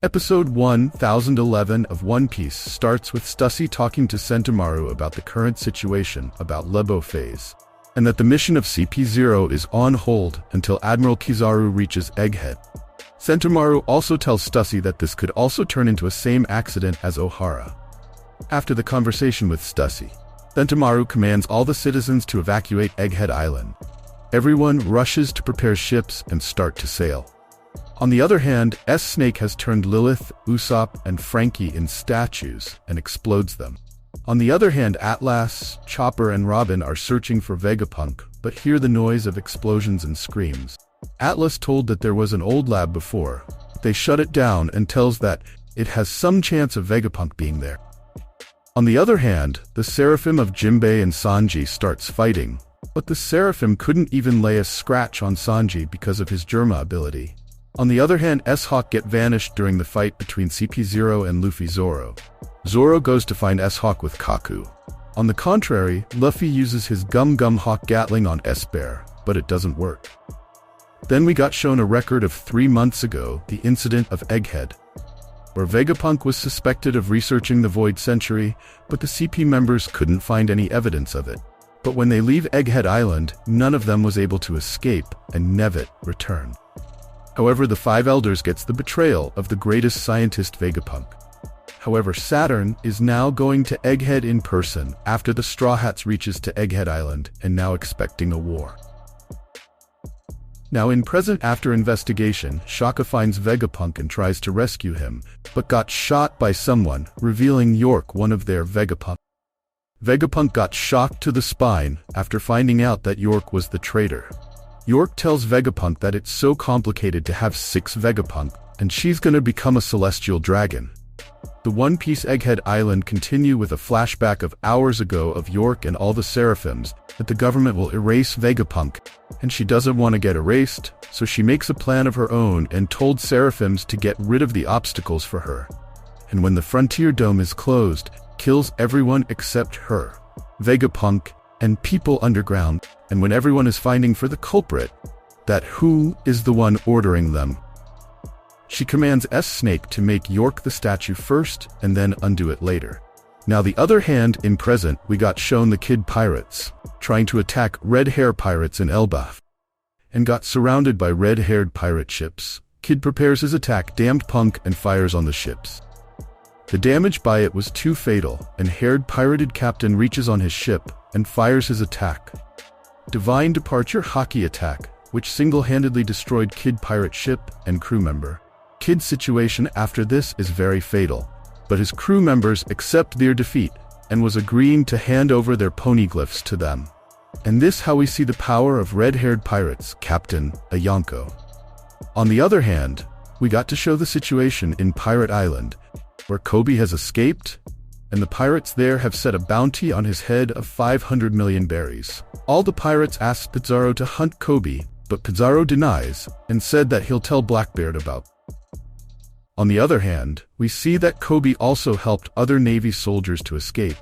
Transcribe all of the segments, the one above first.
Episode 1011 of One Piece starts with Stussy talking to Sentomaru about the current situation about Lebo phase, and that the mission of CP0 is on hold until Admiral Kizaru reaches Egghead. Sentomaru also tells Stussy that this could also turn into a same accident as Ohara. After the conversation with Stussy, Sentomaru commands all the citizens to evacuate Egghead Island. Everyone rushes to prepare ships and start to sail. On the other hand, S-Snake has turned Lilith, Usopp, and Frankie in statues and explodes them. On the other hand, Atlas, Chopper, and Robin are searching for Vegapunk, but hear the noise of explosions and screams. Atlas told that there was an old lab before. They shut it down and tells that it has some chance of Vegapunk being there. On the other hand, the Seraphim of Jinbei and Sanji starts fighting, but the Seraphim couldn't even lay a scratch on Sanji because of his Germa ability. On the other hand, S-Hawk get vanished during the fight between CP0 and Luffy Zoro. Zoro goes to find S-Hawk with Kaku. On the contrary, Luffy uses his Gum Hawk Gatling on S-Bear, but it doesn't work. Then we got shown a record of 3 months ago, the incident of Egghead, where Vegapunk was suspected of researching the Void Century, but the CP members couldn't find any evidence of it. But when they leave Egghead Island, none of them was able to escape, and Nevet returned. However, the Five Elders gets the betrayal of the greatest scientist Vegapunk. However, Saturn is now going to Egghead in person after the Straw Hats reaches to Egghead Island and now expecting a war. Now in present, after investigation, Shaka finds Vegapunk and tries to rescue him, but got shot by someone, revealing York, one of their Vegapunk. Vegapunk got shocked to the spine after finding out that York was the traitor. York tells Vegapunk that it's so complicated to have 6 Vegapunk, and she's gonna become a celestial dragon. The One Piece Egghead Island continue with a flashback of hours ago of York and all the Seraphims, that the government will erase Vegapunk, and she doesn't want to get erased, so she makes a plan of her own and told Seraphims to get rid of the obstacles for her. And when the Frontier Dome is closed, kills everyone except her, Vegapunk, and people underground, and when everyone is finding for the culprit, that who is the one ordering them. She commands S-Snake to make York the statue first and then undo it later. Now the other hand, in present, we got shown the Kid Pirates, trying to attack red hair pirates in Elbaf, and got surrounded by red-haired pirate ships. Kid prepares his attack, damned Punk, and fires on the ships. The damage by it was too fatal, and haired pirated captain reaches on his ship and fires his attack. Divine Departure Haki attack, which single-handedly destroyed Kid pirate ship and crew member. Kid's situation after this is very fatal, but his crew members accept their defeat and was agreeing to hand over their poneglyphs to them. And this how we see the power of red-haired pirates, Captain Ayanko. On the other hand, we got to show the situation in Pirate Island, where Kobe has escaped, and the pirates there have set a bounty on his head of 500 million berries. All the pirates asked Pizarro to hunt Kobe, but Pizarro denies and said that he'll tell Blackbeard about. On the other hand, we see that Kobe also helped other Navy soldiers to escape,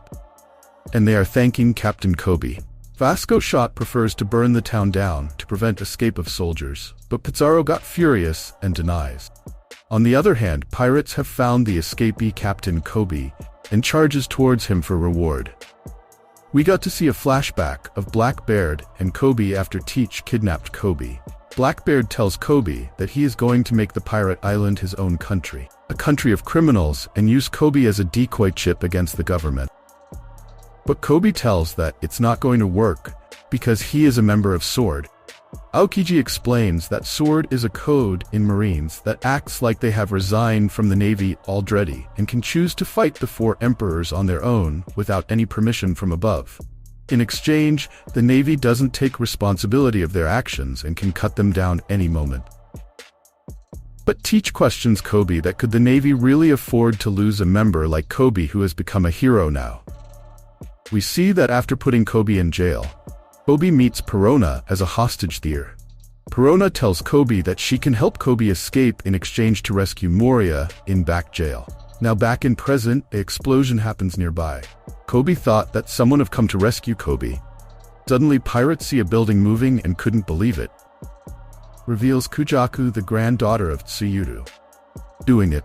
and they are thanking Captain Kobe. Vasco Shot prefers to burn the town down to prevent escape of soldiers, but Pizarro got furious and denies. On the other hand, pirates have found the escapee Captain Kobe and charges towards him for reward. We got to see a flashback of Blackbeard and Kobe after Teach kidnapped Kobe. Blackbeard tells Kobe that he is going to make the pirate island his own country, a country of criminals, and use Kobe as a decoy chip against the government. But Kobe tells that it's not going to work because he is a member of SWORD. Aokiji explains that SWORD is a code in Marines that acts like they have resigned from the Navy already and can choose to fight the 4 emperors on their own without any permission from above. In exchange, the Navy doesn't take responsibility of their actions and can cut them down any moment. But Teach questions Kobe that could the Navy really afford to lose a member like Kobe who has become a hero now. We see that after putting Kobe in jail, Kobe meets Perona as a hostage there. Perona tells Kobe that she can help Kobe escape in exchange to rescue Moria in back jail. Now back in present, an explosion happens nearby. Kobe thought that someone have come to rescue Kobe. Suddenly pirates see a building moving and couldn't believe it. Reveals Kujaku, the granddaughter of Tsuyuru, doing it.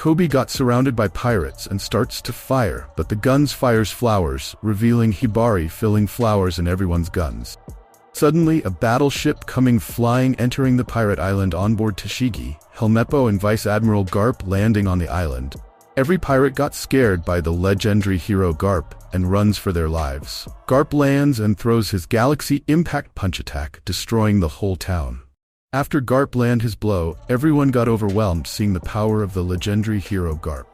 Kobe got surrounded by pirates and starts to fire, but the guns fires flowers, revealing Hibari filling flowers in everyone's guns. Suddenly, a battleship coming flying entering the pirate island on board Tashigi, Helmeppo and Vice Admiral Garp landing on the island. Every pirate got scared by the legendary hero Garp and runs for their lives. Garp lands and throws his Galaxy Impact Punch attack, destroying the whole town. After Garp landed his blow, everyone got overwhelmed seeing the power of the legendary hero Garp.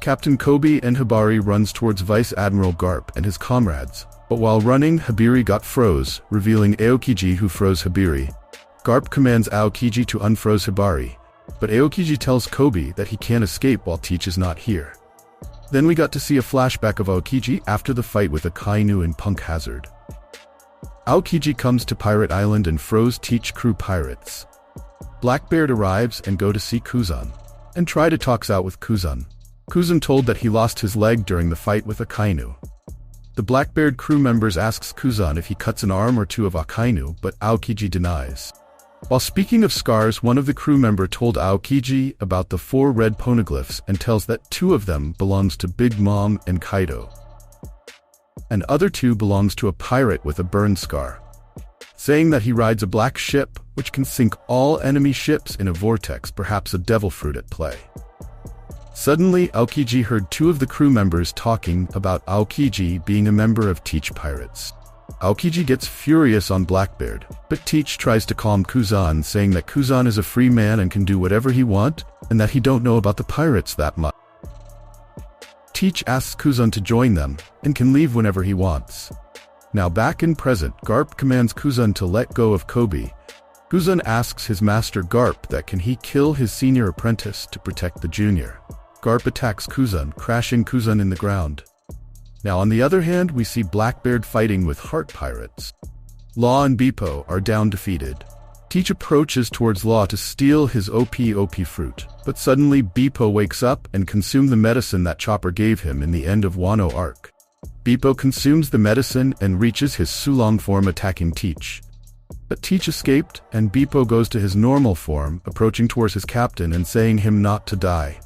Captain Kobe and Hibari runs towards Vice Admiral Garp and his comrades, but while running, Hibari got froze, revealing Aokiji who froze Hibari. Garp commands Aokiji to unfroze Hibari, but Aokiji tells Kobe that he can't escape while Teach is not here. Then we got to see a flashback of Aokiji after the fight with Akainu and Punk Hazard. Aokiji comes to Pirate Island and froze Teach crew pirates. Blackbeard arrives and go to see Kuzan, and try to talks out with Kuzan. Kuzan told that he lost his leg during the fight with Akainu. The Blackbeard crew members asks Kuzan if he cuts an arm or two of Akainu, but Aokiji denies. While speaking of scars, one of the crew member told Aokiji about the 4 red poneglyphs and tells that 2 of them belongs to Big Mom and Kaido, and other 2 belongs to a pirate with a burn scar, saying that he rides a black ship which can sink all enemy ships in a vortex, perhaps a devil fruit at play. Suddenly, Aokiji heard 2 of the crew members talking about Aokiji being a member of Teach Pirates. Aokiji gets furious on Blackbeard, but Teach tries to calm Kuzan, saying that Kuzan is a free man and can do whatever he wants, and that he don't know about the pirates that much. Teach asks Kuzan to join them, and can leave whenever he wants. Now back in present, Garp commands Kuzan to let go of Kobe. Kuzan asks his master Garp that can he kill his senior apprentice to protect the junior. Garp attacks Kuzan, crashing Kuzan in the ground. Now on the other hand, we see Blackbeard fighting with Heart Pirates. Law and Beppo are down defeated. Teach approaches towards Law to steal his OP fruit, but suddenly Beppo wakes up and consumes the medicine that Chopper gave him in the end of Wano arc. Beppo consumes the medicine and reaches his Sulong form, attacking Teach. But Teach escaped, and Beppo goes to his normal form, approaching towards his captain and saying him not to die.